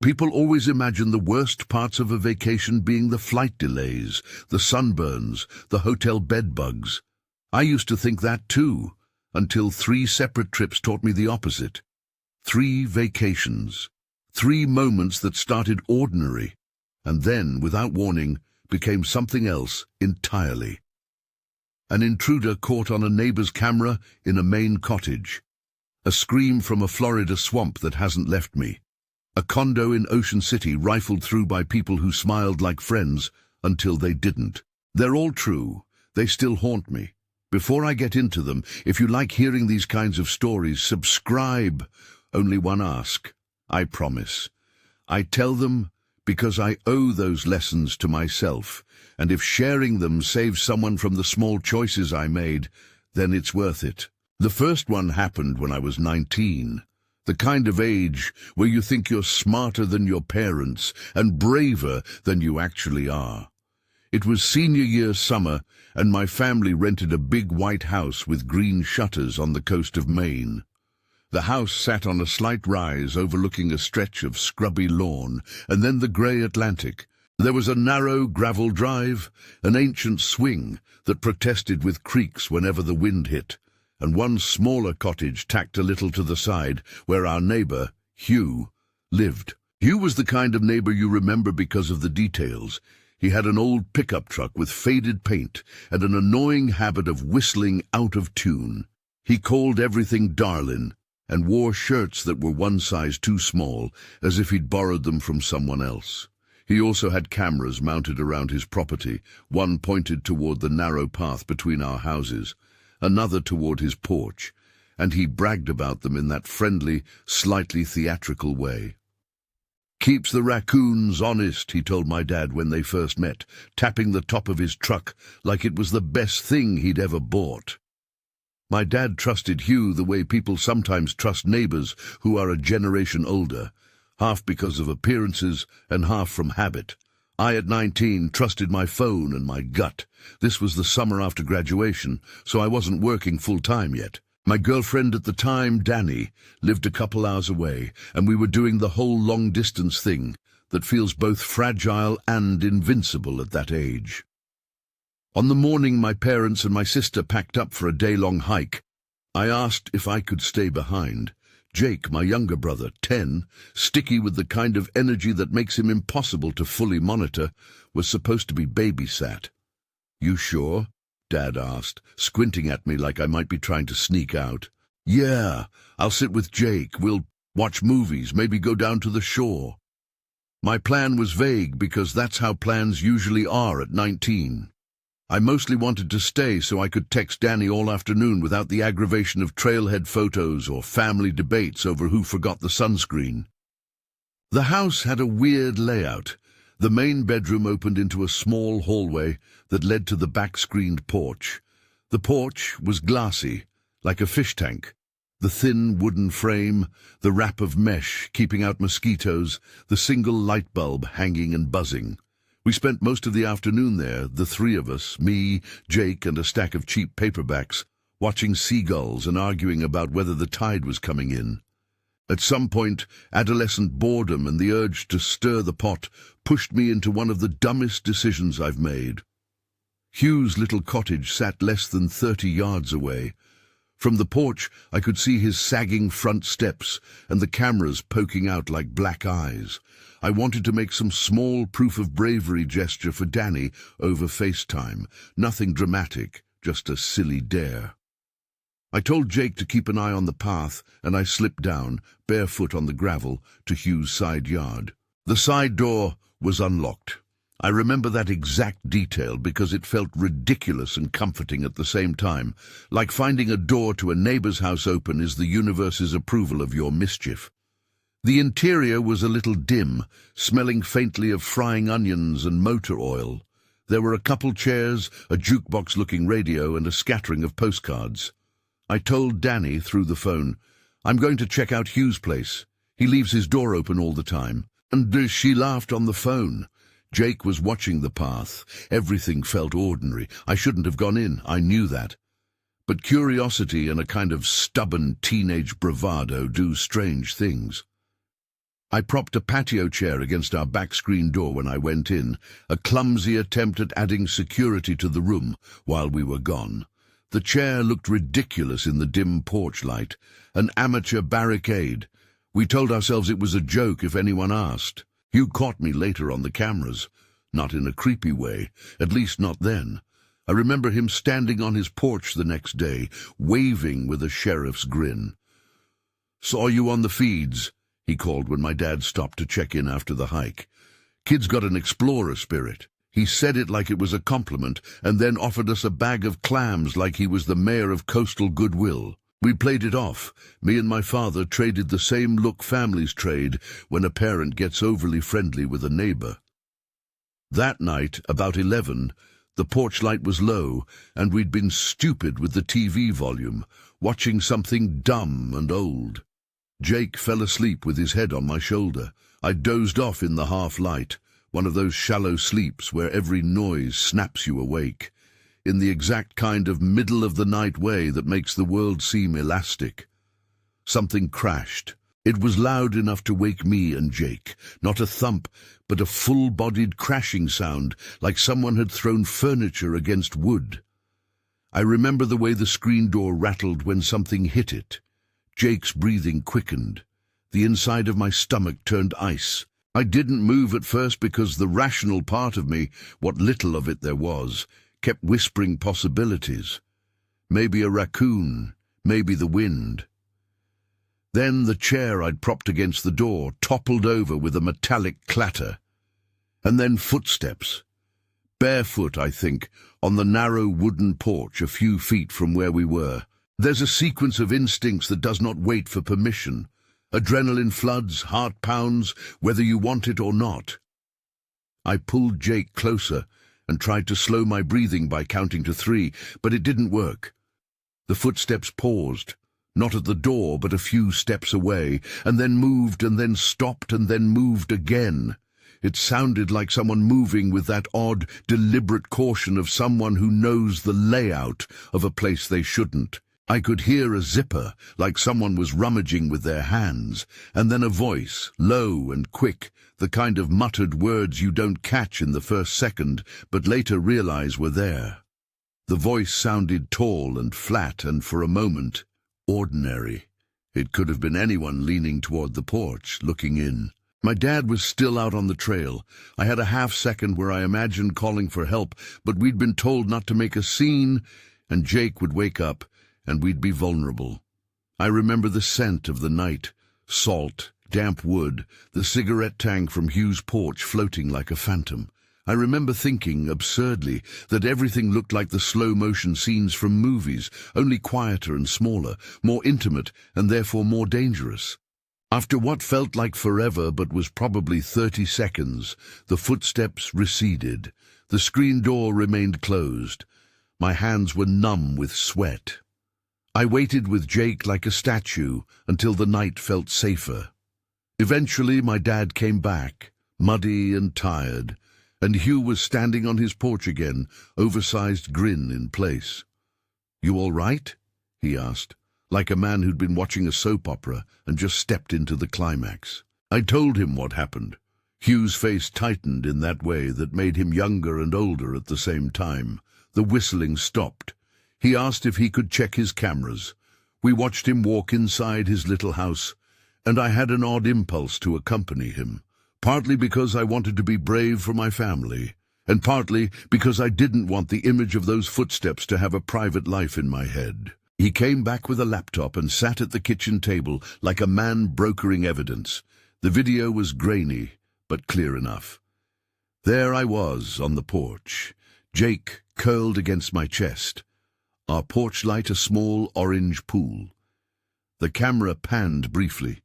People always imagine the worst parts of a vacation being the flight delays, the sunburns, the hotel bed bugs. I used to think that too, until 3 separate trips taught me the opposite. 3 vacations. 3 moments that started ordinary, and then, without warning, became something else entirely. An intruder caught on a neighbor's camera in a Maine cottage. A scream from a Florida swamp that hasn't left me. A condo in Ocean City rifled through by people who smiled like friends until they didn't. They're all true. They still haunt me. Before I get into them, if you like hearing these kinds of stories, subscribe. Only one ask. I promise. I tell them because I owe those lessons to myself, and if sharing them saves someone from the small choices I made, then it's worth it. The first one happened when I was 19. The kind of age where you think you're smarter than your parents and braver than you actually are. It was senior year summer, and my family rented a big white house with green shutters on the coast of Maine. The house sat on a slight rise overlooking a stretch of scrubby lawn, and then the grey Atlantic. There was a narrow gravel drive, an ancient swing that protested with creaks whenever the wind hit, and one smaller cottage tacked a little to the side where our neighbour, Hugh, lived. Hugh was the kind of neighbour you remember because of the details. He had an old pickup truck with faded paint and an annoying habit of whistling out of tune. He called everything darlin' and wore shirts that were one size too small, as if he'd borrowed them from someone else. He also had cameras mounted around his property, one pointed toward the narrow path between our houses, another toward his porch, and he bragged about them in that friendly, slightly theatrical way. "Keeps the raccoons honest," he told my dad when they first met, tapping the top of his truck like it was the best thing he'd ever bought. My dad trusted Hugh the way people sometimes trust neighbors who are a generation older, half because of appearances and half from habit. I, at 19, trusted my phone and my gut. This was the summer after graduation, so I wasn't working full-time yet. My girlfriend at the time, Danny, lived a couple hours away, and we were doing the whole long-distance thing that feels both fragile and invincible at that age. On the morning my parents and my sister packed up for a day-long hike, I asked if I could stay behind. Jake, my younger brother, 10, sticky with the kind of energy that makes him impossible to fully monitor, was supposed to be babysat. "You sure?" Dad asked, squinting at me like I might be trying to sneak out. "Yeah, I'll sit with Jake. We'll watch movies, maybe go down to the shore." My plan was vague because that's how plans usually are at 19. I mostly wanted to stay so I could text Danny all afternoon without the aggravation of trailhead photos or family debates over who forgot the sunscreen. The house had a weird layout. The main bedroom opened into a small hallway that led to the back-screened porch. The porch was glassy, like a fish tank. The thin wooden frame, the wrap of mesh keeping out mosquitoes, the single light bulb hanging and buzzing. We spent most of the afternoon there, the 3 of us, me, Jake, and a stack of cheap paperbacks, watching seagulls and arguing about whether the tide was coming in. At some point, adolescent boredom and the urge to stir the pot pushed me into one of the dumbest decisions I've made. Hugh's little cottage sat less than 30 yards away. From the porch, I could see his sagging front steps and the cameras poking out like black eyes. I wanted to make some small proof of bravery gesture for Danny over FaceTime. Nothing dramatic, just a silly dare. I told Jake to keep an eye on the path, and I slipped down, barefoot on the gravel, to Hugh's side yard. The side door was unlocked. I remember that exact detail because it felt ridiculous and comforting at the same time, like finding a door to a neighbor's house open is the universe's approval of your mischief. The interior was a little dim, smelling faintly of frying onions and motor oil. There were a couple chairs, a jukebox-looking radio, and a scattering of postcards. I told Danny through the phone, "I'm going to check out Hugh's place. He leaves his door open all the time." And she laughed on the phone. Jake was watching the path. Everything felt ordinary. I shouldn't have gone in, I knew that. But curiosity and a kind of stubborn teenage bravado do strange things. I propped a patio chair against our back screen door when I went in, a clumsy attempt at adding security to the room while we were gone. The chair looked ridiculous in the dim porch light, an amateur barricade. We told ourselves it was a joke if anyone asked. Hugh caught me later on the cameras. Not in a creepy way, at least not then. I remember him standing on his porch the next day, waving with a sheriff's grin. "Saw you on the feeds," he called when my dad stopped to check in after the hike. "Kid's got an explorer spirit." He said it like it was a compliment, and then offered us a bag of clams like he was the mayor of coastal goodwill. We played it off. Me and my father traded the same look families trade when a parent gets overly friendly with a neighbor. That night, about 11, the porch light was low, and we'd been stupid with the TV volume, watching something dumb and old. Jake fell asleep with his head on my shoulder. I dozed off in the half-light, one of those shallow sleeps where every noise snaps you awake, in the exact kind of middle-of-the-night way that makes the world seem elastic. Something crashed. It was loud enough to wake me and Jake, not a thump, but a full-bodied crashing sound, like someone had thrown furniture against wood. I remember the way the screen door rattled when something hit it. Jake's breathing quickened. The inside of my stomach turned ice. I didn't move at first because the rational part of me, what little of it there was, kept whispering possibilities. Maybe a raccoon, maybe the wind. Then the chair I'd propped against the door toppled over with a metallic clatter. And then footsteps. Barefoot, I think, on the narrow wooden porch a few feet from where we were. There's a sequence of instincts that does not wait for permission. Adrenaline floods, heart pounds, whether you want it or not. I pulled Jake closer and tried to slow my breathing by counting to 3, but it didn't work. The footsteps paused, not at the door but a few steps away, and then moved and then stopped and then moved again. It sounded like someone moving with that odd, deliberate caution of someone who knows the layout of a place they shouldn't. I could hear a zipper, like someone was rummaging with their hands, and then a voice, low and quick, the kind of muttered words you don't catch in the first second, but later realize were there. The voice sounded tall and flat and, for a moment, ordinary. It could have been anyone leaning toward the porch, looking in. My dad was still out on the trail. I had a half-second where I imagined calling for help, but we'd been told not to make a scene, and Jake would wake up, and we'd be vulnerable. I remember the scent of the night, salt, damp wood, the cigarette tank from Hugh's porch floating like a phantom. I remember thinking, absurdly, that everything looked like the slow-motion scenes from movies, only quieter and smaller, more intimate, and therefore more dangerous. After what felt like forever but was probably 30 seconds, the footsteps receded. The screen door remained closed. My hands were numb with sweat. I waited with Jake like a statue until the night felt safer. Eventually my dad came back, muddy and tired, and Hugh was standing on his porch again, oversized grin in place. "You all right?" he asked, like a man who'd been watching a soap opera and just stepped into the climax. I told him what happened. Hugh's face tightened in that way that made him younger and older at the same time. The whistling stopped. He asked if he could check his cameras. We watched him walk inside his little house, and I had an odd impulse to accompany him, partly because I wanted to be brave for my family, and partly because I didn't want the image of those footsteps to have a private life in my head. He came back with a laptop and sat at the kitchen table like a man brokering evidence. The video was grainy, but clear enough. There I was on the porch, Jake curled against my chest. Our porch light a small orange pool. The camera panned briefly.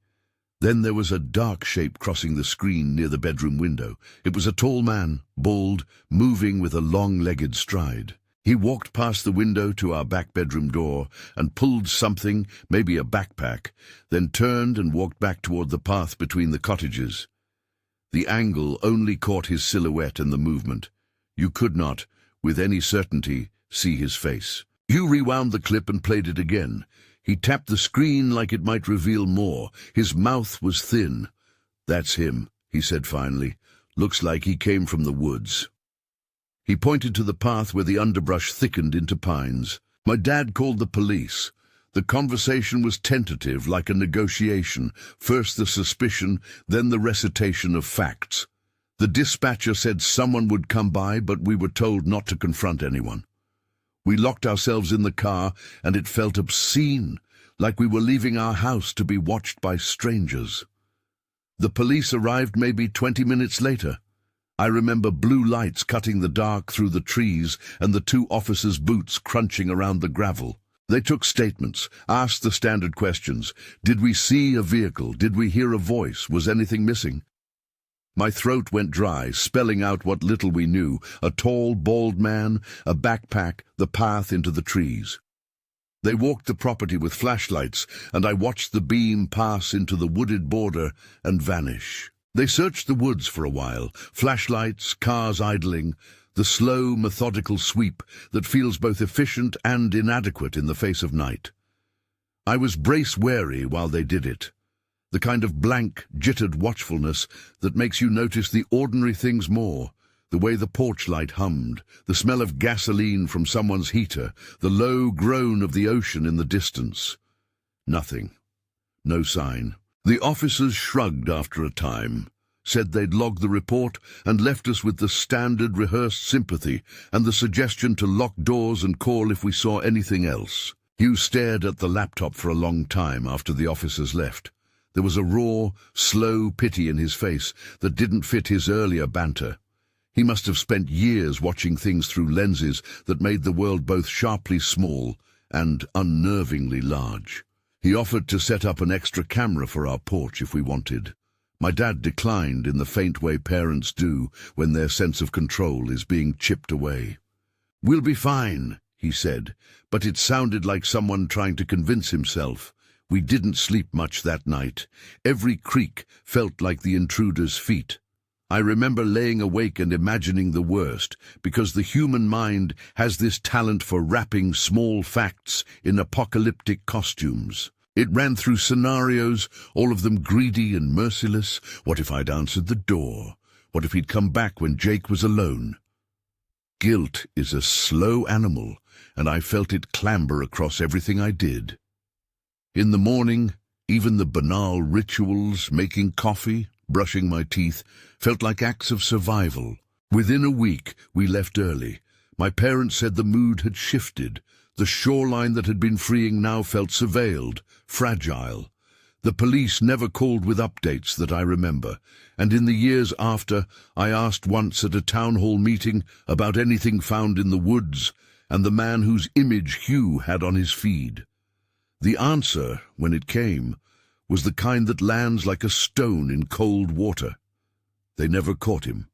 Then there was a dark shape crossing the screen near the bedroom window. It was a tall man, bald, moving with a long-legged stride. He walked past the window to our back bedroom door and pulled something, maybe a backpack, then turned and walked back toward the path between the cottages. The angle only caught his silhouette and the movement. You could not, with any certainty, see his face. Hugh rewound the clip and played it again. He tapped the screen like it might reveal more. His mouth was thin. "That's him," he said finally. "Looks like he came from the woods." He pointed to the path where the underbrush thickened into pines. My dad called the police. The conversation was tentative, like a negotiation. First the suspicion, then the recitation of facts. The dispatcher said someone would come by, but we were told not to confront anyone. We locked ourselves in the car, and it felt obscene, like we were leaving our house to be watched by strangers. The police arrived maybe 20 minutes later. I remember blue lights cutting the dark through the trees and the two officers' boots crunching around the gravel. They took statements, asked the standard questions. Did we see a vehicle? Did we hear a voice? Was anything missing? My throat went dry, spelling out what little we knew: a tall, bald man, a backpack, the path into the trees. They walked the property with flashlights, and I watched the beam pass into the wooded border and vanish. They searched the woods for a while, flashlights, cars idling, the slow, methodical sweep that feels both efficient and inadequate in the face of night. I was brace-wary while they did it, the kind of blank, jittered watchfulness that makes you notice the ordinary things more, the way the porch light hummed, the smell of gasoline from someone's heater, the low groan of the ocean in the distance. Nothing. No sign. The officers shrugged after a time, said they'd log the report, and left us with the standard rehearsed sympathy and the suggestion to lock doors and call if we saw anything else. Hugh stared at the laptop for a long time after the officers left. There was a raw, slow pity in his face that didn't fit his earlier banter. He must have spent years watching things through lenses that made the world both sharply small and unnervingly large. He offered to set up an extra camera for our porch if we wanted. My dad declined in the faint way parents do when their sense of control is being chipped away. "We'll be fine," he said, but it sounded like someone trying to convince himself. We didn't sleep much that night. Every creak felt like the intruder's feet. I remember laying awake and imagining the worst, because the human mind has this talent for wrapping small facts in apocalyptic costumes. It ran through scenarios, all of them greedy and merciless. What if I'd answered the door? What if he'd come back when Jake was alone? Guilt is a slow animal, and I felt it clamber across everything I did. In the morning, even the banal rituals, making coffee, brushing my teeth, felt like acts of survival. Within a week, we left early. My parents said the mood had shifted. The shoreline that had been freeing now felt surveilled, fragile. The police never called with updates that I remember, and in the years after, I asked once at a town hall meeting about anything found in the woods and the man whose image Hugh had on his feed. The answer, when it came, was the kind that lands like a stone in cold water. They never caught him.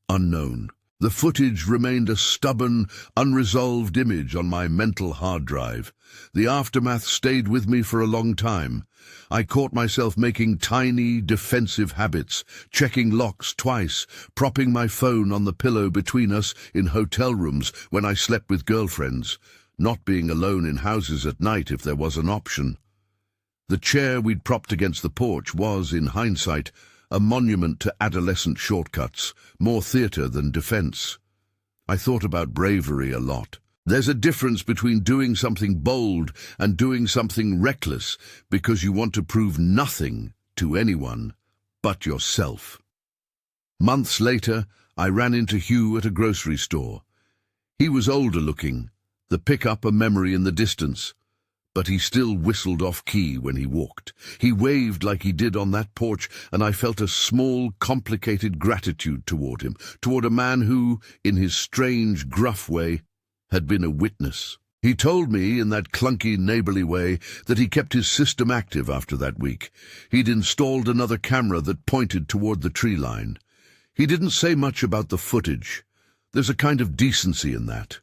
Unknown. The footage remained a stubborn, unresolved image on my mental hard drive. The aftermath stayed with me for a long time. I caught myself making tiny, defensive habits, checking locks twice, propping my phone on the pillow between us in hotel rooms when I slept with girlfriends, not being alone in houses at night if there was an option. The chair we'd propped against the porch was, in hindsight, a monument to adolescent shortcuts, more theatre than defence. I thought about bravery a lot. There's a difference between doing something bold and doing something reckless because you want to prove nothing to anyone but yourself. Months later, I ran into Hugh at a grocery store. He was older looking, the pickup a memory in the distance, but he still whistled off-key when he walked. He waved like he did on that porch, and I felt a small, complicated gratitude toward him, toward a man who, in his strange, gruff way, had been a witness. He told me, in that clunky, neighborly way, that he kept his system active after that week. He'd installed another camera that pointed toward the tree line. He didn't say much about the footage. There's a kind of decency in that.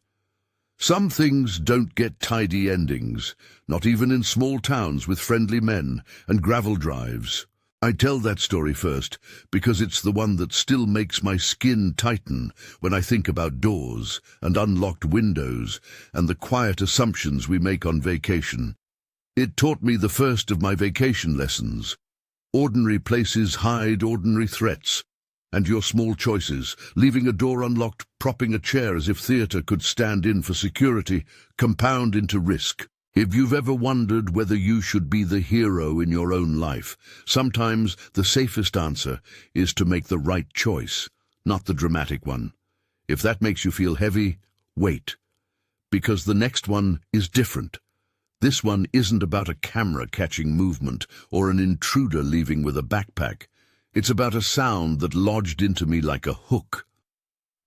Some things don't get tidy endings, not even in small towns with friendly men and gravel drives. I tell that story first because it's the one that still makes my skin tighten when I think about doors and unlocked windows and the quiet assumptions we make on vacation. It taught me the first of my vacation lessons. Ordinary places hide ordinary threats. And your small choices, leaving a door unlocked, propping a chair as if theatre could stand in for security, compound into risk. If you've ever wondered whether you should be the hero in your own life, sometimes the safest answer is to make the right choice, not the dramatic one. If that makes you feel heavy, wait. Because the next one is different. This one isn't about a camera catching movement or an intruder leaving with a backpack. It's about a sound that lodged into me like a hook.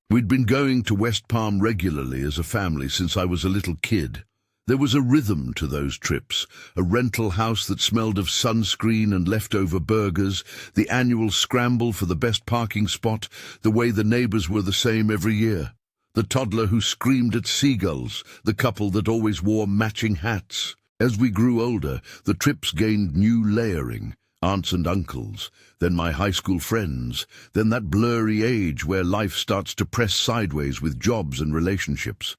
We'd been going to West Palm regularly as a family since I was a little kid. There was a rhythm to those trips, a rental house that smelled of sunscreen and leftover burgers, the annual scramble for the best parking spot, the way the neighbors were the same every year, the toddler who screamed at seagulls, the couple that always wore matching hats. As we grew older, the trips gained new layering. Aunts and uncles, then my high school friends, then that blurry age where life starts to press sideways with jobs and relationships.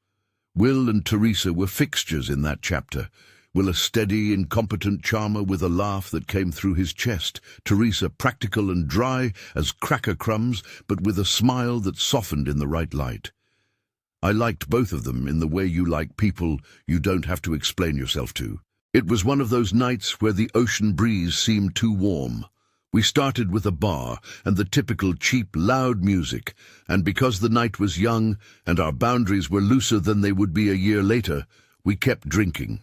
Will and Teresa were fixtures in that chapter. Will a steady, incompetent charmer with a laugh that came through his chest, Teresa practical and dry as cracker crumbs, but with a smile that softened in the right light. I liked both of them in the way you like people you don't have to explain yourself to. It was one of those nights where the ocean breeze seemed too warm. We started with a bar and the typical cheap, loud music, and because the night was young and our boundaries were looser than they would be a year later, we kept drinking.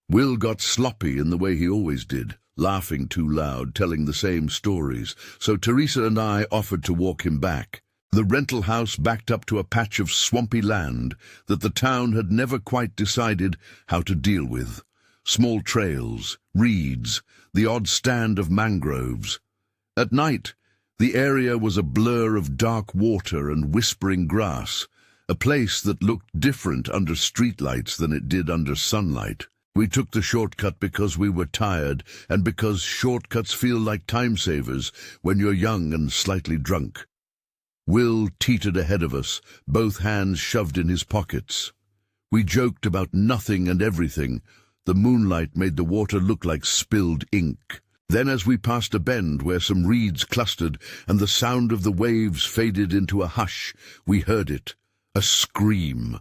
Will got sloppy in the way he always did, laughing too loud, telling the same stories, so Teresa and I offered to walk him back. The rental house backed up to a patch of swampy land that the town had never quite decided how to deal with. Small trails, reeds, the odd stand of mangroves. At night, the area was a blur of dark water and whispering grass, a place that looked different under streetlights than it did under sunlight. We took the shortcut because we were tired and because shortcuts feel like time savers when you're young and slightly drunk. Will teetered ahead of us, both hands shoved in his pockets. We joked about nothing and everything. The moonlight made the water look like spilled ink. Then as we passed a bend where some reeds clustered and the sound of the waves faded into a hush, we heard it, a scream.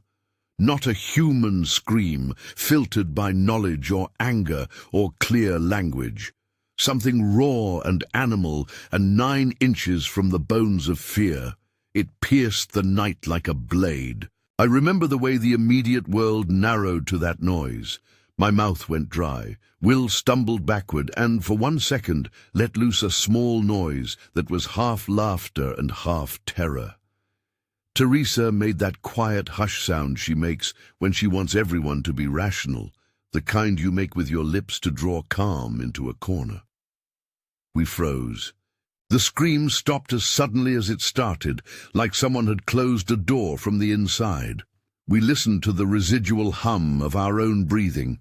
Not a human scream, filtered by knowledge or anger or clear language. Something raw and animal and 9 inches from the bones of fear. It pierced the night like a blade. I remember the way the immediate world narrowed to that noise. My mouth went dry. Will stumbled backward and, for 1 second, let loose a small noise that was half laughter and half terror. Teresa made that quiet hush sound she makes when she wants everyone to be rational, the kind you make with your lips to draw calm into a corner. We froze. The scream stopped as suddenly as it started, like someone had closed a door from the inside. We listened to the residual hum of our own breathing,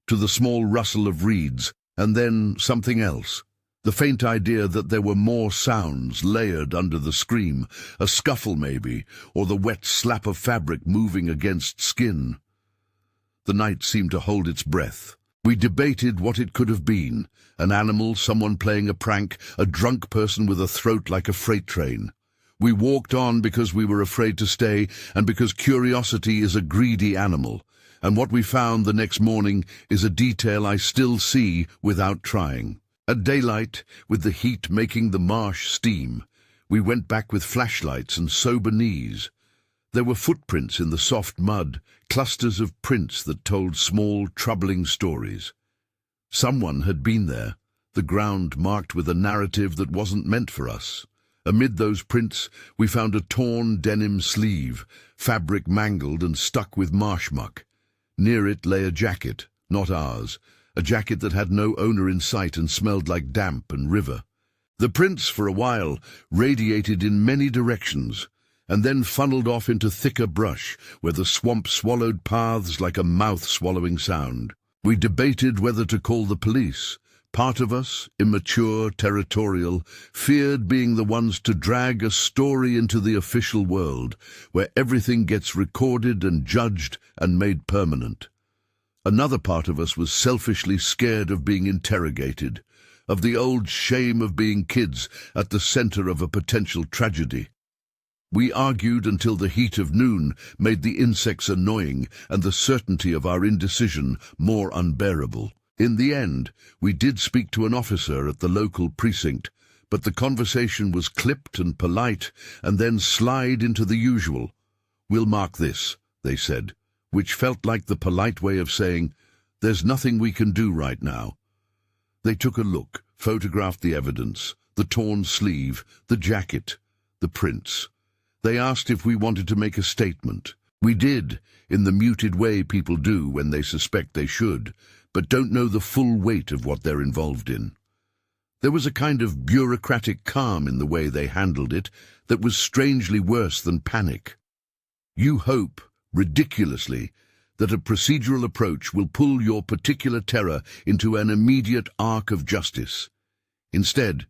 to the small rustle of reeds, and then something else. The faint idea that there were more sounds layered under the scream, a scuffle maybe, or the wet slap of fabric moving against skin. The night seemed to hold its breath. We debated what it could have been. An animal, someone playing a prank, a drunk person with a throat like a freight train. We walked on because we were afraid to stay and because curiosity is a greedy animal. And what we found the next morning is a detail I still see without trying. At daylight, with the heat making the marsh steam, we went back with flashlights and sober knees. There were footprints in the soft mud, clusters of prints that told small, troubling stories. Someone had been there, the ground marked with a narrative that wasn't meant for us. Amid those prints, we found a torn denim sleeve, fabric mangled and stuck with marsh muck. Near it lay a jacket, not ours, a jacket that had no owner in sight and smelled like damp and river. The prints, for a while, radiated in many directions, and then funneled off into thicker brush, where the swamp swallowed paths like a mouth-swallowing sound. We debated whether to call the police. Part of us, immature, territorial, feared being the ones to drag a story into the official world, where everything gets recorded and judged and made permanent. Another part of us was selfishly scared of being interrogated, of the old shame of being kids at the center of a potential tragedy. We argued until the heat of noon made the insects annoying and the certainty of our indecision more unbearable. In the end, we did speak to an officer at the local precinct, but the conversation was clipped and polite and then slide into the usual. "We'll mark this," they said, which felt like the polite way of saying, "There's nothing we can do right now." They took a look, photographed the evidence, the torn sleeve, the jacket, the prints. They asked if we wanted to make a statement. We did, in the muted way people do when they suspect they should, but don't know the full weight of what they're involved in. There was a kind of bureaucratic calm in the way they handled it that was strangely worse than panic. You hope, ridiculously, that a procedural approach will pull your particular terror into an immediate arc of justice. Instead,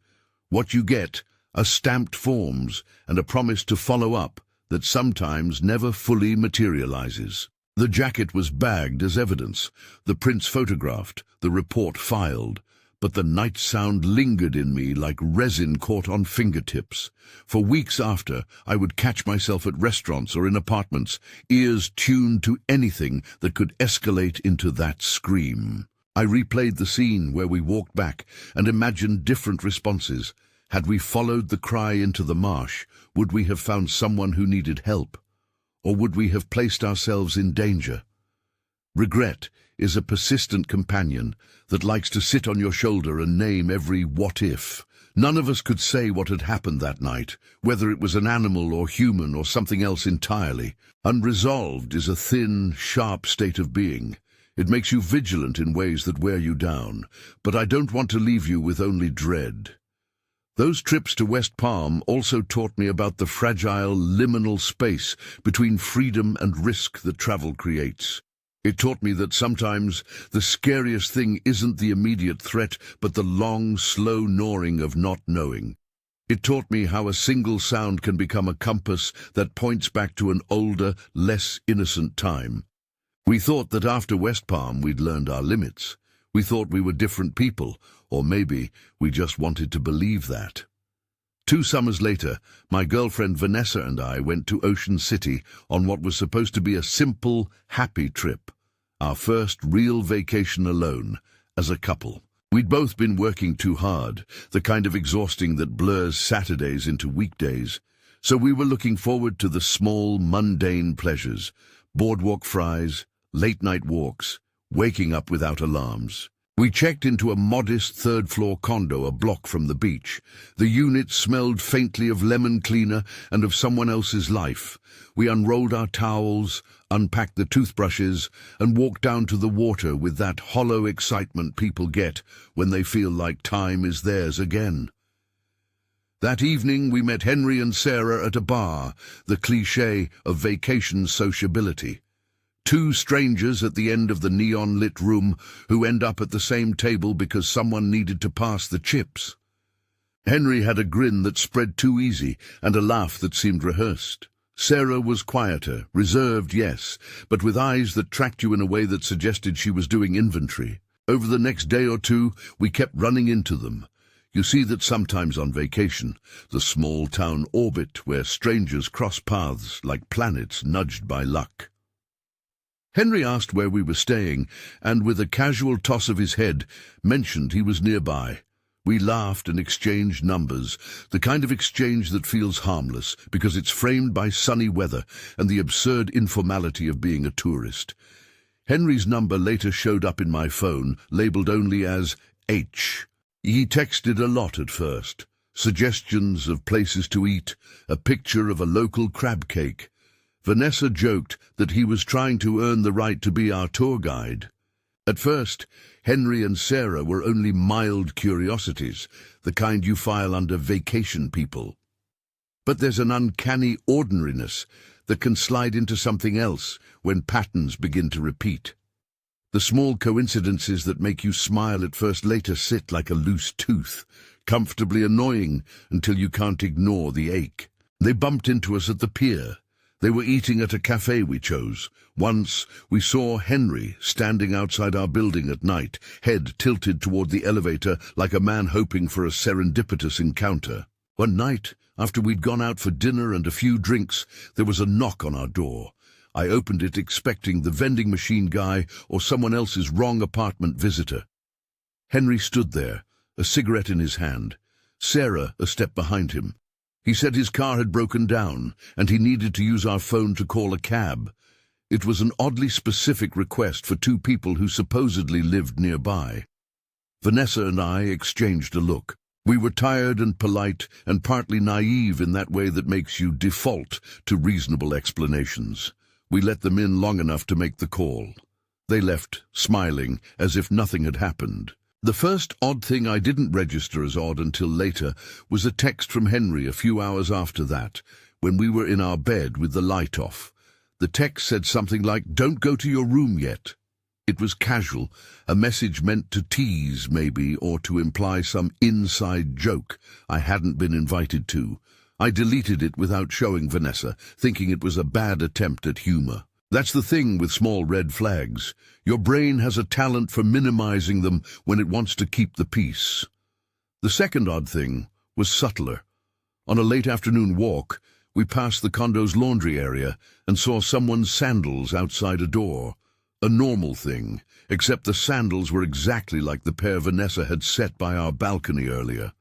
what you get are stamped forms and a promise to follow up that sometimes never fully materializes. The jacket was bagged as evidence, the prints photographed, the report filed, but the night sound lingered in me like resin caught on fingertips. For weeks after, I would catch myself at restaurants or in apartments, ears tuned to anything that could escalate into that scream. I replayed the scene where we walked back and imagined different responses. Had we followed the cry into the marsh, would we have found someone who needed help? Or would we have placed ourselves in danger? Regret is a persistent companion that likes to sit on your shoulder and name every what-if. None of us could say what had happened that night, whether it was an animal or human or something else entirely. Unresolved is a thin, sharp state of being. It makes you vigilant in ways that wear you down, but I don't want to leave you with only dread. Those trips to West Palm also taught me about the fragile, liminal space between freedom and risk that travel creates. It taught me that sometimes the scariest thing isn't the immediate threat, but the long, slow gnawing of not knowing. It taught me how a single sound can become a compass that points back to an older, less innocent time. We thought that after West Palm we'd learned our limits. We thought we were different people, or maybe we just wanted to believe that. 2 summers later, my girlfriend Vanessa and I went to Ocean City on what was supposed to be a simple, happy trip. Our first real vacation alone, as a couple. We'd both been working too hard, the kind of exhausting that blurs Saturdays into weekdays. So we were looking forward to the small, mundane pleasures, boardwalk fries, late-night walks, waking up without alarms. We checked into a modest third-floor condo a block from the beach. The unit smelled faintly of lemon cleaner and of someone else's life. We unrolled our towels, unpacked the toothbrushes, and walked down to the water with that hollow excitement people get when they feel like time is theirs again. That evening we met Henry and Sarah at a bar, the cliché of vacation sociability. 2 strangers at the end of the neon-lit room who end up at the same table because someone needed to pass the chips. Henry had a grin that spread too easy and a laugh that seemed rehearsed. Sarah was quieter, reserved, yes, but with eyes that tracked you in a way that suggested she was doing inventory. Over the next day or 2, we kept running into them. You see that sometimes on vacation, the small-town orbit where strangers cross paths like planets nudged by luck. Henry asked where we were staying, and with a casual toss of his head, mentioned he was nearby. We laughed and exchanged numbers, the kind of exchange that feels harmless because it's framed by sunny weather and the absurd informality of being a tourist. Henry's number later showed up in my phone, labeled only as H. He texted a lot at first, suggestions of places to eat, a picture of a local crab cake. Vanessa joked that he was trying to earn the right to be our tour guide. At first, Henry and Sarah were only mild curiosities, the kind you file under vacation people. But there's an uncanny ordinariness that can slide into something else when patterns begin to repeat. The small coincidences that make you smile at first later sit like a loose tooth, comfortably annoying until you can't ignore the ache. They bumped into us at the pier. They were eating at a cafe we chose. Once we saw Henry standing outside our building at night, head tilted toward the elevator like a man hoping for a serendipitous encounter. One night, after we'd gone out for dinner and a few drinks, there was a knock on our door. I opened it expecting the vending machine guy or someone else's wrong apartment visitor. Henry stood there, a cigarette in his hand, Sarah a step behind him. He said his car had broken down and he needed to use our phone to call a cab. It was an oddly specific request for two people who supposedly lived nearby. Vanessa and I exchanged a look. We were tired and polite and partly naive in that way that makes you default to reasonable explanations. We let them in long enough to make the call. They left, smiling, as if nothing had happened. The first odd thing I didn't register as odd until later was a text from Henry a few hours after that, when we were in our bed with the light off. The text said something like, "Don't go to your room yet." It was casual, a message meant to tease, maybe, or to imply some inside joke I hadn't been invited to. I deleted it without showing Vanessa, thinking it was a bad attempt at humor. That's the thing with small red flags. Your brain has a talent for minimizing them when it wants to keep the peace. The second odd thing was subtler. On a late afternoon walk, we passed the condo's laundry area and saw someone's sandals outside a door. A normal thing, except the sandals were exactly like the pair Vanessa had set by our balcony earlier.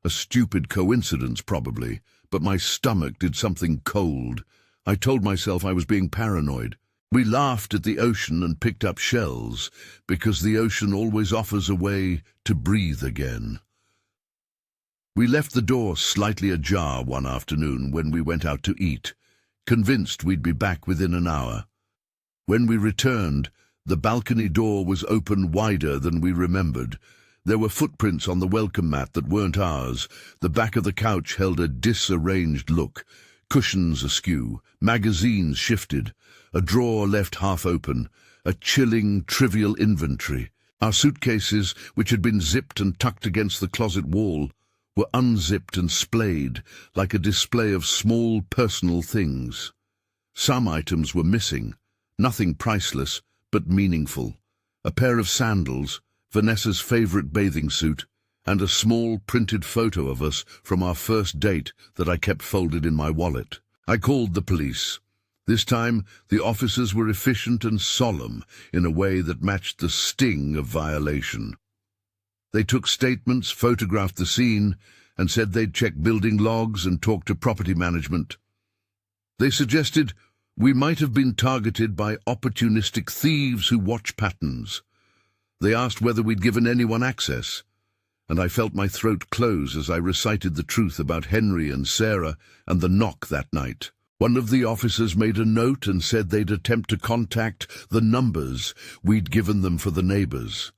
A stupid coincidence, probably, but my stomach did something cold. I told myself I was being paranoid. We laughed at the ocean and picked up shells, because the ocean always offers a way to breathe again. We left the door slightly ajar one afternoon when we went out to eat, convinced we'd be back within an hour. When we returned, the balcony door was open wider than we remembered. There were footprints on the welcome mat that weren't ours. The back of the couch held a disarranged look. Cushions askew, magazines shifted, a drawer left half open, a chilling, trivial inventory. Our suitcases, which had been zipped and tucked against the closet wall, were unzipped and splayed like a display of small personal things. Some items were missing. Nothing priceless, but meaningful. A pair of sandals, Vanessa's favorite bathing suit, and a small printed photo of us from our first date that I kept folded in my wallet. I called the police. This time, the officers were efficient and solemn in a way that matched the sting of violation. They took statements, photographed the scene, and said they'd check building logs and talk to property management. They suggested we might have been targeted by opportunistic thieves who watch patterns. They asked whether we'd given anyone access, and I felt my throat close as I recited the truth about Henry and Sarah and the knock that night. One of the officers made a note and said they'd attempt to contact the numbers we'd given them for the neighbors.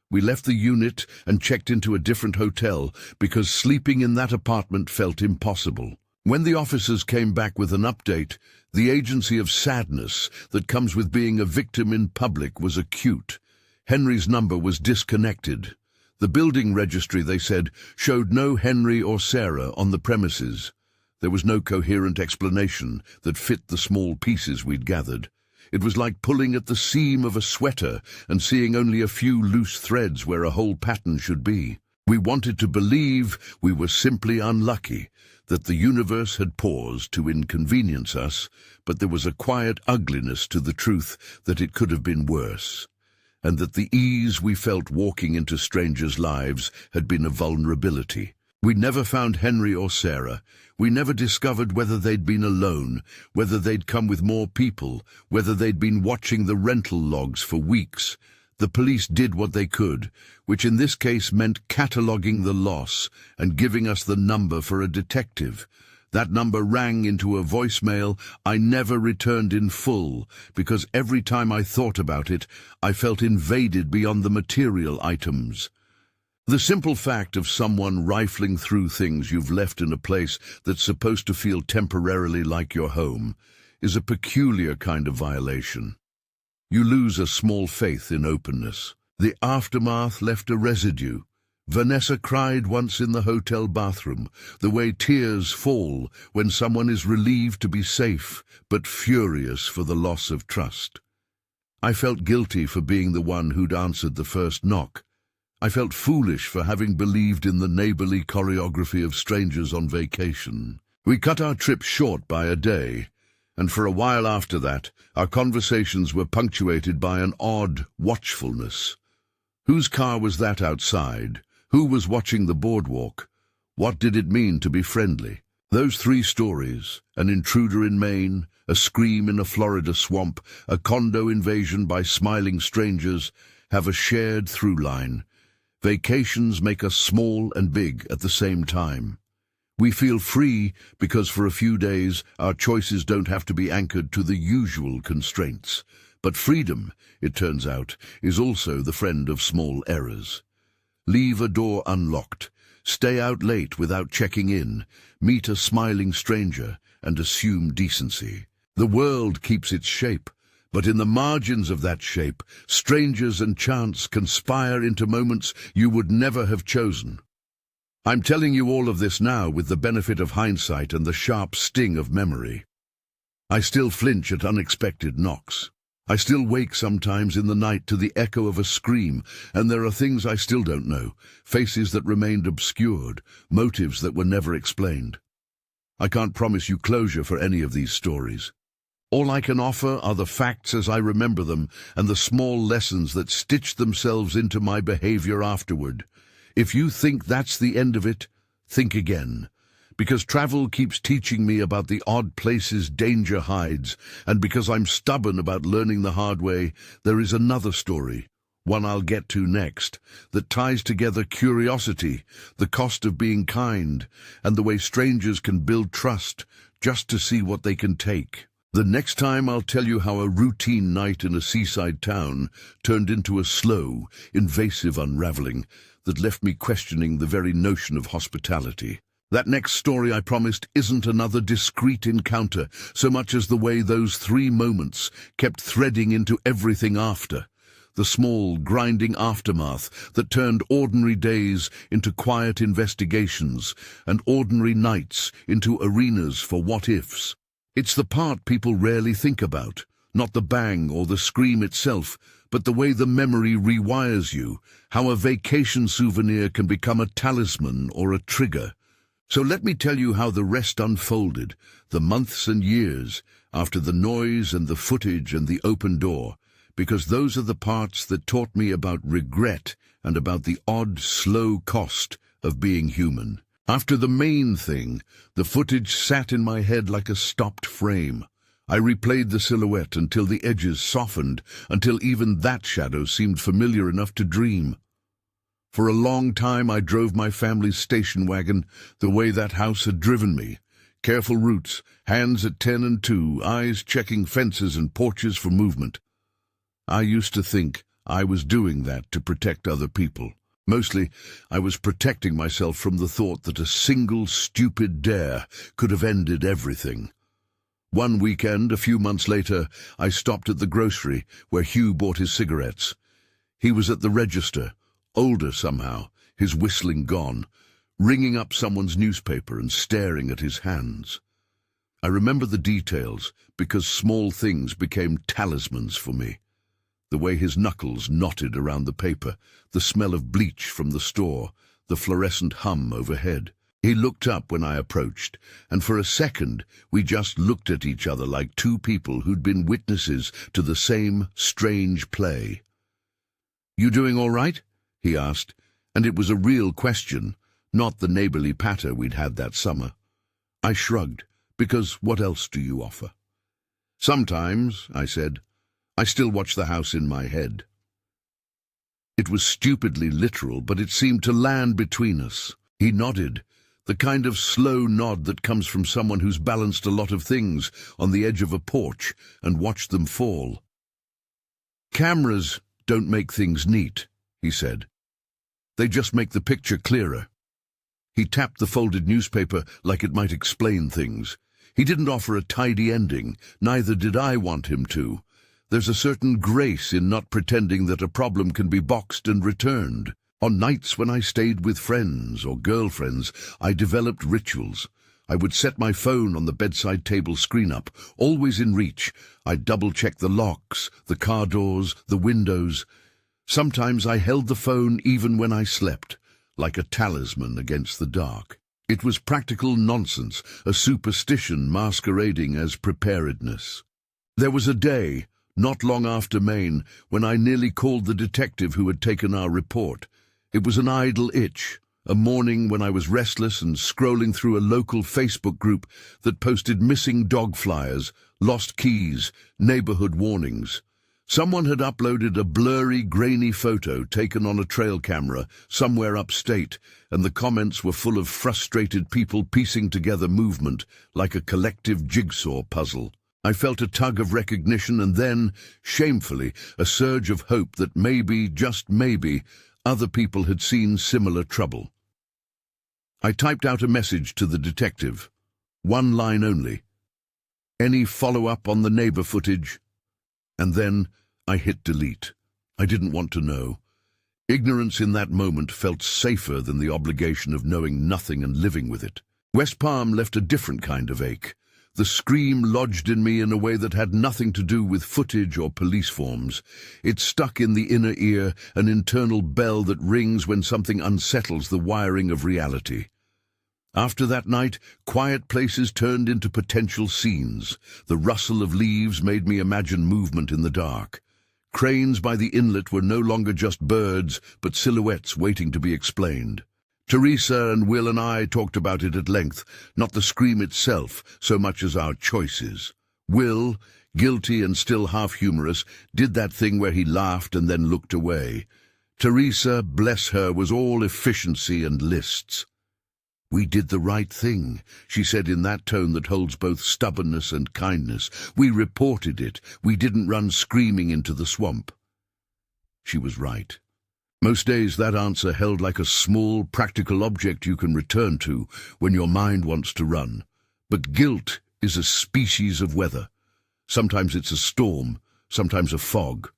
We left the unit and checked into a different hotel because sleeping in that apartment felt impossible. When the officers came back with an update, the agency of sadness that comes with being a victim in public was acute. Henry's number was disconnected. The building registry, they said, showed no Henry or Sarah on the premises. There was no coherent explanation that fit the small pieces we'd gathered. It was like pulling at the seam of a sweater and seeing only a few loose threads where a whole pattern should be. We wanted to believe we were simply unlucky, that the universe had paused to inconvenience us, but there was a quiet ugliness to the truth that it could have been worse, and that the ease we felt walking into strangers' lives had been a vulnerability. We never found Henry or Sarah. We never discovered whether they'd been alone, whether they'd come with more people, whether they'd been watching the rental logs for weeks. The police did what they could, which in this case meant cataloguing the loss and giving us the number for a detective. That number rang into a voicemail I never returned in full, because every time I thought about it, I felt invaded beyond the material items. The simple fact of someone rifling through things you've left in a place that's supposed to feel temporarily like your home is a peculiar kind of violation. You lose a small faith in openness. The aftermath left a residue. Vanessa cried once in the hotel bathroom, the way tears fall when someone is relieved to be safe, but furious for the loss of trust. I felt guilty for being the one who'd answered the first knock. I felt foolish for having believed in the neighborly choreography of strangers on vacation. We cut our trip short by a day, and for a while after that, our conversations were punctuated by an odd watchfulness. Whose car was that outside? Who was watching the boardwalk? What did it mean to be friendly? Those 3 stories, an intruder in Maine, a scream in a Florida swamp, a condo invasion by smiling strangers, have a shared through line. Vacations make us small and big at the same time. We feel free because for a few days our choices don't have to be anchored to the usual constraints. But freedom, it turns out, is also the friend of small errors. Leave a door unlocked, stay out late without checking in, meet a smiling stranger, and assume decency. The world keeps its shape, but in the margins of that shape, strangers and chance conspire into moments you would never have chosen. I'm telling you all of this now with the benefit of hindsight and the sharp sting of memory. I still flinch at unexpected knocks. I still wake sometimes in the night to the echo of a scream, and there are things I still don't know, faces that remained obscured, motives that were never explained. I can't promise you closure for any of these stories. All I can offer are the facts as I remember them and the small lessons that stitch themselves into my behavior afterward. If you think that's the end of it, think again. Because travel keeps teaching me about the odd places danger hides, and because I'm stubborn about learning the hard way, there is another story, one I'll get to next, that ties together curiosity, the cost of being kind, and the way strangers can build trust just to see what they can take. The next time I'll tell you how a routine night in a seaside town turned into a slow, invasive unraveling that left me questioning the very notion of hospitality. That next story, I promised, isn't another discrete encounter so much as the way those 3 moments kept threading into everything after. The small, grinding aftermath that turned ordinary days into quiet investigations and ordinary nights into arenas for what-ifs. It's the part people rarely think about, not the bang or the scream itself, but the way the memory rewires you, how a vacation souvenir can become a talisman or a trigger. So let me tell you how the rest unfolded, the months and years, after the noise and the footage and the open door, because those are the parts that taught me about regret and about the odd, slow cost of being human. After the main thing, the footage sat in my head like a stopped frame. I replayed the silhouette until the edges softened, until even that shadow seemed familiar enough to dream. For a long time I drove my family's station wagon the way that house had driven me. Careful routes, hands at 10 and 2, eyes checking fences and porches for movement. I used to think I was doing that to protect other people. Mostly, I was protecting myself from the thought that a single stupid dare could have ended everything. One weekend, a few months later, I stopped at the grocery where Hugh bought his cigarettes. He was at the register, older somehow, his whistling gone, ringing up someone's newspaper and staring at his hands. I remember the details because small things became talismans for me. The way his knuckles knotted around the paper, the smell of bleach from the store, the fluorescent hum overhead. He looked up when I approached, and for a second we just looked at each other like 2 people who'd been witnesses to the same strange play. "You doing all right?" he asked, and it was a real question, not the neighborly patter we'd had that summer. I shrugged, because what else do you offer? "Sometimes," I said. I still watch the house in my head. It was stupidly literal, but it seemed to land between us. He nodded, the kind of slow nod that comes from someone who's balanced a lot of things on the edge of a porch and watched them fall. "Cameras don't make things neat," he said. "They just make the picture clearer." He tapped the folded newspaper like it might explain things. He didn't offer a tidy ending, neither did I want him to. There's a certain grace in not pretending that a problem can be boxed and returned. On nights when I stayed with friends or girlfriends, I developed rituals. I would set my phone on the bedside table screen up, always in reach. I'd double-check the locks, the car doors, the windows. Sometimes I held the phone even when I slept, like a talisman against the dark. It was practical nonsense, a superstition masquerading as preparedness. There was a day, not long after Maine, when I nearly called the detective who had taken our report. It was an idle itch, a morning when I was restless and scrolling through a local Facebook group that posted missing dog flyers, lost keys, neighborhood warnings. Someone had uploaded a blurry, grainy photo taken on a trail camera somewhere upstate, and the comments were full of frustrated people piecing together movement like a collective jigsaw puzzle. I felt a tug of recognition and then, shamefully, a surge of hope that maybe, just maybe, other people had seen similar trouble. I typed out a message to the detective. One line only. Any follow-up on the neighbor footage? And then I hit delete. I didn't want to know. Ignorance in that moment felt safer than the obligation of knowing nothing and living with it. West Palm left a different kind of ache. The scream lodged in me in a way that had nothing to do with footage or police forms. It stuck in the inner ear, an internal bell that rings when something unsettles the wiring of reality. After that night, quiet places turned into potential scenes. The rustle of leaves made me imagine movement in the dark. Cranes by the inlet were no longer just birds, but silhouettes waiting to be explained. Teresa and Will and I talked about it at length, not the scream itself, so much as our choices. Will, guilty and still half-humorous, did that thing where he laughed and then looked away. Teresa, bless her, was all efficiency and lists. "We did the right thing," she said in that tone that holds both stubbornness and kindness. "We reported it. We didn't run screaming into the swamp." She was right. Most days that answer held like a small, practical object you can return to when your mind wants to run. But guilt is a species of weather. Sometimes it's a storm, sometimes a fog.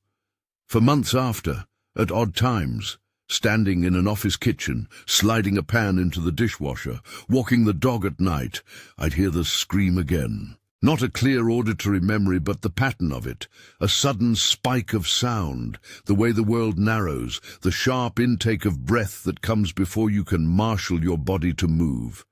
For months after, at odd times, standing in an office kitchen, sliding a pan into the dishwasher, walking the dog at night, I'd hear the scream again. Not a clear auditory memory, but the pattern of it, a sudden spike of sound, the way the world narrows, the sharp intake of breath that comes before you can marshal your body to move.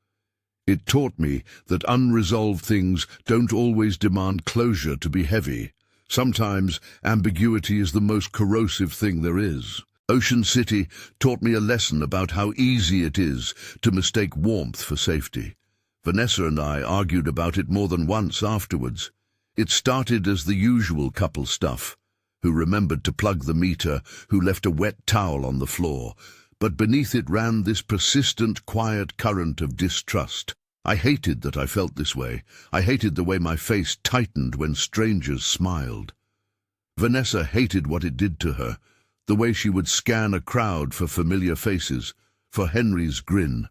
It taught me that unresolved things don't always demand closure to be heavy. Sometimes ambiguity is the most corrosive thing there is. Ocean City taught me a lesson about how easy it is to mistake warmth for safety. Vanessa and I argued about it more than once afterwards. It started as the usual couple stuff. Who remembered to plug the meter, who left a wet towel on the floor. But beneath it ran this persistent, quiet current of distrust. I hated that I felt this way. I hated the way my face tightened when strangers smiled. Vanessa hated what it did to her, the way she would scan a crowd for familiar faces, for Henry's grin.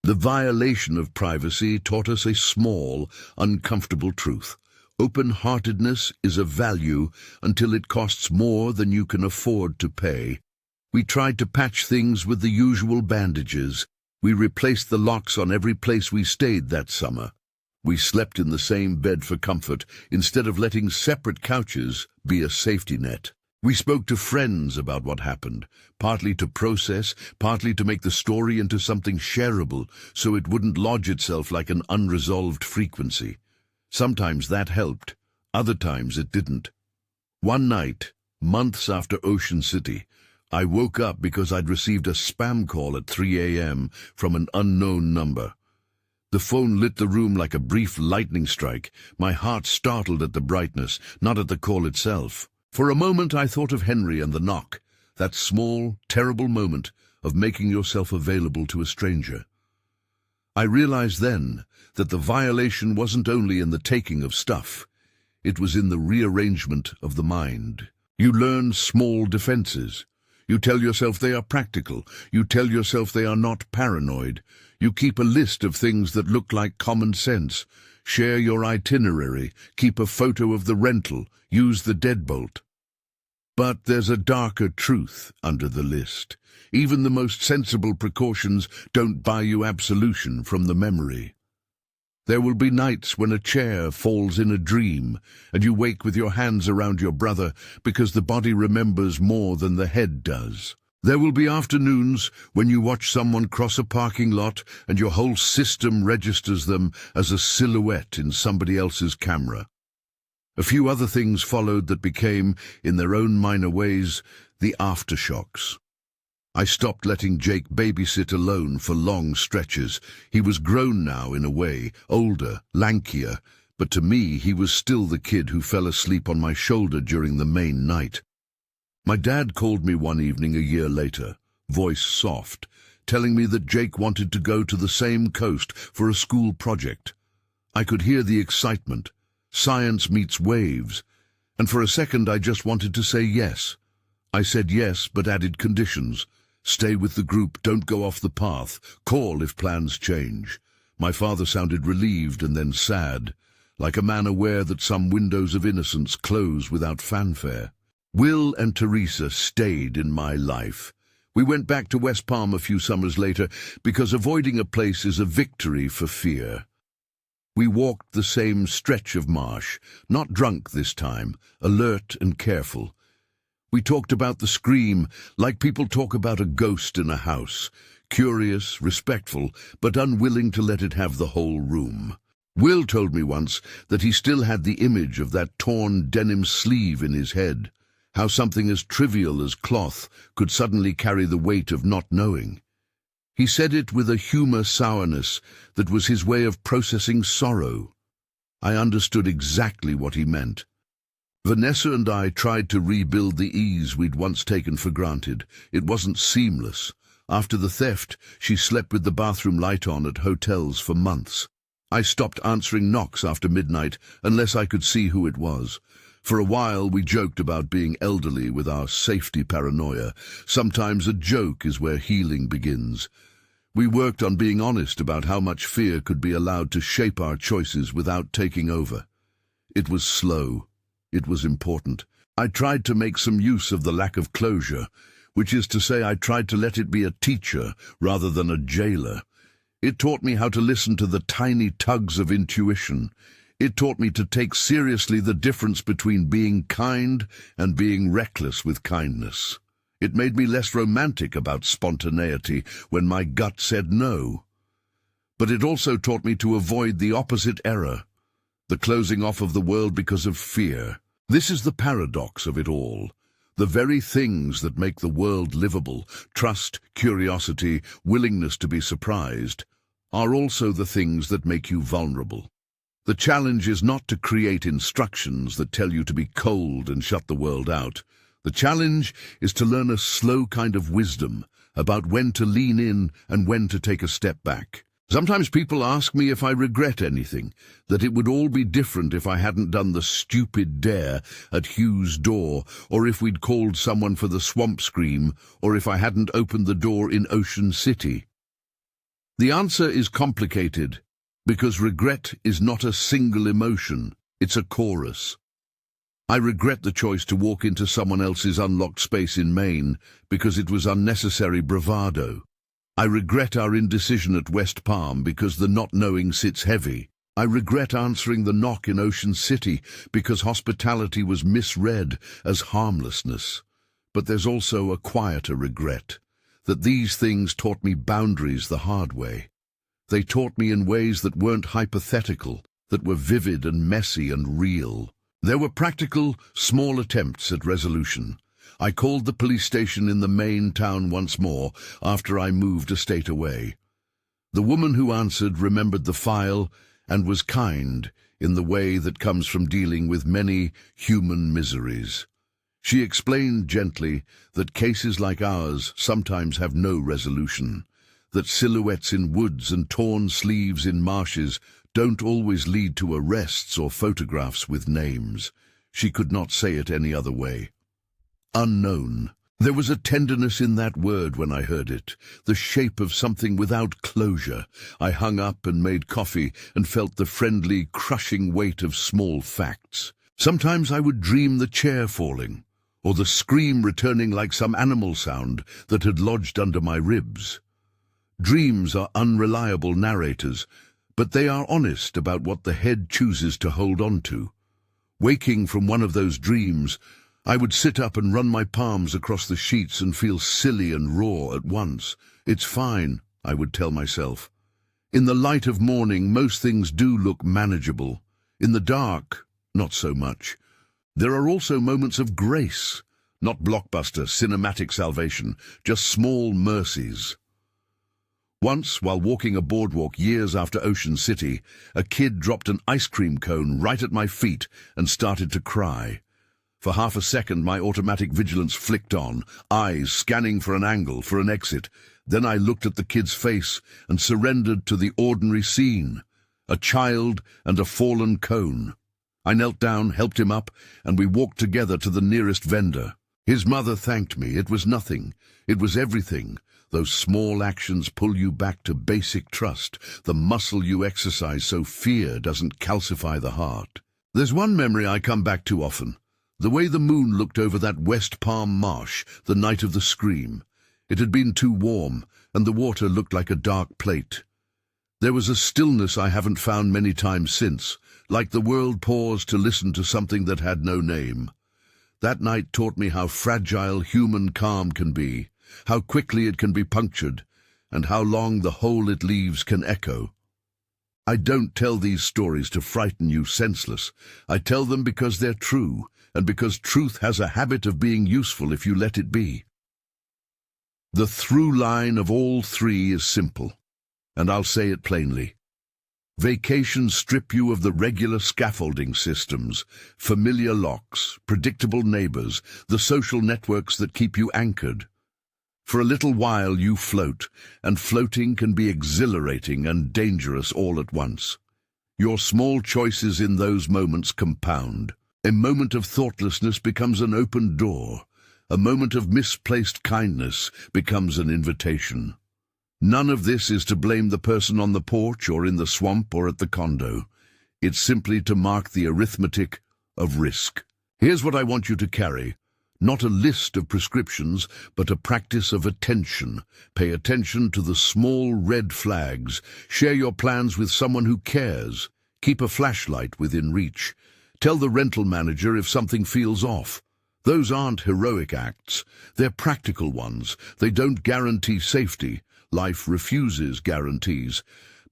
The violation of privacy taught us a small, uncomfortable truth. Open-heartedness is a value until it costs more than you can afford to pay. We tried to patch things with the usual bandages. We replaced the locks on every place we stayed that summer. We slept in the same bed for comfort, instead of letting separate couches be a safety net. We spoke to friends about what happened, partly to process, partly to make the story into something shareable, so it wouldn't lodge itself like an unresolved frequency. Sometimes that helped, other times it didn't. One night, months after Ocean City, I woke up because I'd received a spam call at 3 a.m. from an unknown number. The phone lit the room like a brief lightning strike. My heart startled at the brightness, not at the call itself. For a moment I thought of Henry and the knock, that small, terrible moment of making yourself available to a stranger. I realized then that the violation wasn't only in the taking of stuff, it was in the rearrangement of the mind. You learn small defenses. You tell yourself they are practical. You tell yourself they are not paranoid. You keep a list of things that look like common sense. Share your itinerary. Keep a photo of the rental. Use the deadbolt. But there's a darker truth under the list. Even the most sensible precautions don't buy you absolution from the memory. There will be nights when a chair falls in a dream, and you wake with your hands around your brother because the body remembers more than the head does. There will be afternoons when you watch someone cross a parking lot and your whole system registers them as a silhouette in somebody else's camera. A few other things followed that became, in their own minor ways, the aftershocks. I stopped letting Jake babysit alone for long stretches. He was grown now in a way, older, lankier, but to me he was still the kid who fell asleep on my shoulder during the main night. My dad called me one evening a year later, voice soft, telling me that Jake wanted to go to the same coast for a school project. I could hear the excitement. Science meets waves, and for a second I just wanted to say yes. I said yes, but added conditions. Stay with the group, don't go off the path, call if plans change. My father sounded relieved and then sad, like a man aware that some windows of innocence close without fanfare. Will and Teresa stayed in my life. We went back to West Palm a few summers later because avoiding a place is a victory for fear. We walked the same stretch of marsh, not drunk this time, alert and careful. We talked about the scream like people talk about a ghost in a house, curious, respectful, but unwilling to let it have the whole room. Will told me once that he still had the image of that torn denim sleeve in his head, how something as trivial as cloth could suddenly carry the weight of not knowing. He said it with a humor sourness that was his way of processing sorrow. I understood exactly what he meant. Vanessa and I tried to rebuild the ease we'd once taken for granted. It wasn't seamless. After the theft, she slept with the bathroom light on at hotels for months. I stopped answering knocks after midnight unless I could see who it was. For a while we joked about being elderly with our safety paranoia. Sometimes a joke is where healing begins. We worked on being honest about how much fear could be allowed to shape our choices without taking over. It was slow. It was important. I tried to make some use of the lack of closure, which is to say I tried to let it be a teacher rather than a jailer. It taught me how to listen to the tiny tugs of intuition. It taught me to take seriously the difference between being kind and being reckless with kindness. It made me less romantic about spontaneity when my gut said no. But it also taught me to avoid the opposite error, the closing off of the world because of fear. This is the paradox of it all. The very things that make the world livable, trust, curiosity, willingness to be surprised, are also the things that make you vulnerable. The challenge is not to create instructions that tell you to be cold and shut the world out. The challenge is to learn a slow kind of wisdom about when to lean in and when to take a step back. Sometimes people ask me if I regret anything, that it would all be different if I hadn't done the stupid dare at Hugh's door, or if we'd called someone for the swamp scream, or if I hadn't opened the door in Ocean City. The answer is complicated, because regret is not a single emotion, it's a chorus. I regret the choice to walk into someone else's unlocked space in Maine because it was unnecessary bravado. I regret our indecision at West Palm because the not knowing sits heavy. I regret answering the knock in Ocean City because hospitality was misread as harmlessness. But there's also a quieter regret, that these things taught me boundaries the hard way. They taught me in ways that weren't hypothetical, that were vivid and messy and real. There were practical, small attempts at resolution. I called the police station in the main town once more after I moved a state away. The woman who answered remembered the file and was kind in the way that comes from dealing with many human miseries. She explained gently that cases like ours sometimes have no resolution, that silhouettes in woods and torn sleeves in marshes don't always lead to arrests or photographs with names. She could not say it any other way. Unknown. There was a tenderness in that word when I heard it, the shape of something without closure. I hung up and made coffee and felt the friendly, crushing weight of small facts. Sometimes I would dream the chair falling, or the scream returning like some animal sound that had lodged under my ribs. Dreams are unreliable narrators, but they are honest about what the head chooses to hold on to. Waking from one of those dreams, I would sit up and run my palms across the sheets and feel silly and raw at once. It's fine, I would tell myself. In the light of morning, most things do look manageable. In the dark, not so much. There are also moments of grace, not blockbuster, cinematic salvation, just small mercies. Once, while walking a boardwalk years after Ocean City, a kid dropped an ice cream cone right at my feet and started to cry. For half a second, my automatic vigilance flicked on, eyes scanning for an angle, for an exit. Then I looked at the kid's face and surrendered to the ordinary scene. A child and a fallen cone. I knelt down, helped him up, and we walked together to the nearest vendor. His mother thanked me. It was nothing. It was everything. Those small actions pull you back to basic trust, the muscle you exercise so fear doesn't calcify the heart. There's one memory I come back to often. The way the moon looked over that West Palm marsh the night of the scream. It had been too warm, and the water looked like a dark plate. There was a stillness I haven't found many times since, like the world paused to listen to something that had no name. That night taught me how fragile human calm can be, how quickly it can be punctured, and how long the hole it leaves can echo. I don't tell these stories to frighten you senseless. I tell them because they're true, and because truth has a habit of being useful if you let it be. The through line of all three is simple, and I'll say it plainly. Vacations strip you of the regular scaffolding systems, familiar locks, predictable neighbors, the social networks that keep you anchored. For a little while you float, and floating can be exhilarating and dangerous all at once. Your small choices in those moments compound. A moment of thoughtlessness becomes an open door. A moment of misplaced kindness becomes an invitation. None of this is to blame the person on the porch or in the swamp or at the condo. It's simply to mark the arithmetic of risk. Here's what I want you to carry. Not a list of prescriptions, but a practice of attention. Pay attention to the small red flags. Share your plans with someone who cares. Keep a flashlight within reach. Tell the rental manager if something feels off. Those aren't heroic acts. They're practical ones. They don't guarantee safety. Life refuses guarantees.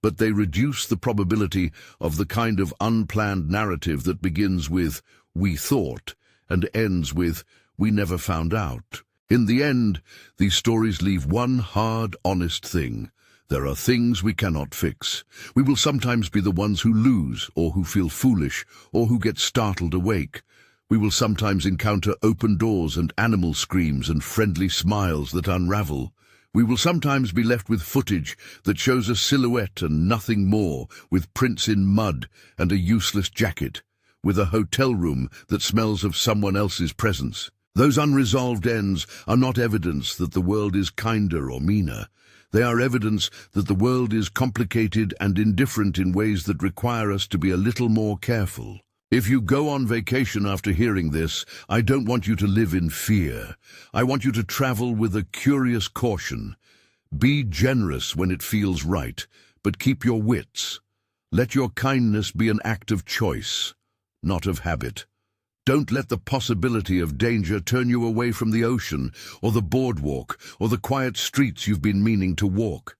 But they reduce the probability of the kind of unplanned narrative that begins with, "we thought," and ends with, "we never found out." In the end, these stories leave one hard, honest thing. There are things we cannot fix. We will sometimes be the ones who lose, or who feel foolish, or who get startled awake. We will sometimes encounter open doors and animal screams and friendly smiles that unravel. We will sometimes be left with footage that shows a silhouette and nothing more, with prints in mud and a useless jacket, with a hotel room that smells of someone else's presence. Those unresolved ends are not evidence that the world is kinder or meaner. They are evidence that the world is complicated and indifferent in ways that require us to be a little more careful. If you go on vacation after hearing this, I don't want you to live in fear. I want you to travel with a curious caution. Be generous when it feels right, but keep your wits. Let your kindness be an act of choice, not of habit. Don't let the possibility of danger turn you away from the ocean, or the boardwalk, or the quiet streets you've been meaning to walk.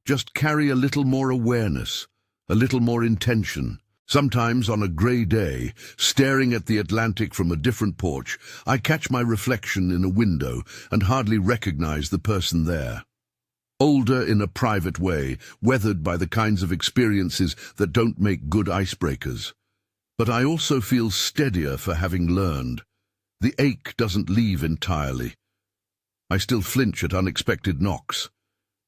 Just carry a little more awareness, a little more intention. Sometimes on a grey day, staring at the Atlantic from a different porch, I catch my reflection in a window and hardly recognize the person there. Older in a private way, weathered by the kinds of experiences that don't make good icebreakers. But I also feel steadier for having learned. The ache doesn't leave entirely. I still flinch at unexpected knocks.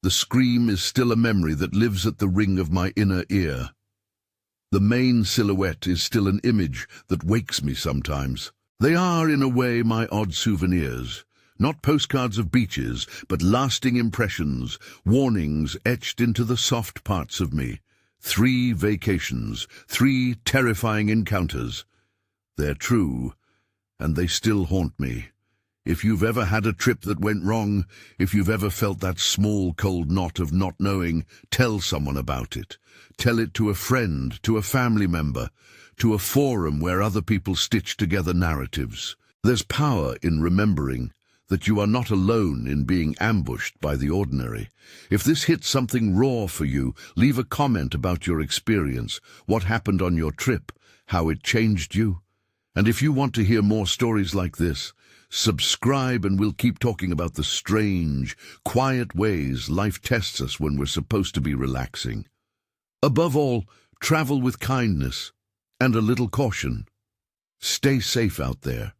The scream is still a memory that lives at the ring of my inner ear. The main silhouette is still an image that wakes me sometimes. They are, in a way, my odd souvenirs. Not postcards of beaches, but lasting impressions, warnings etched into the soft parts of me. 3 vacations, 3 terrifying encounters. They're true, and they still haunt me. If you've ever had a trip that went wrong, if you've ever felt that small, cold knot of not knowing, tell someone about it. Tell it to a friend, to a family member, to a forum where other people stitch together narratives. There's power in remembering that you are not alone in being ambushed by the ordinary. If this hit something raw for you, leave a comment about your experience, what happened on your trip, how it changed you. And if you want to hear more stories like this, subscribe and we'll keep talking about the strange, quiet ways life tests us when we're supposed to be relaxing. Above all, travel with kindness and a little caution. Stay safe out there.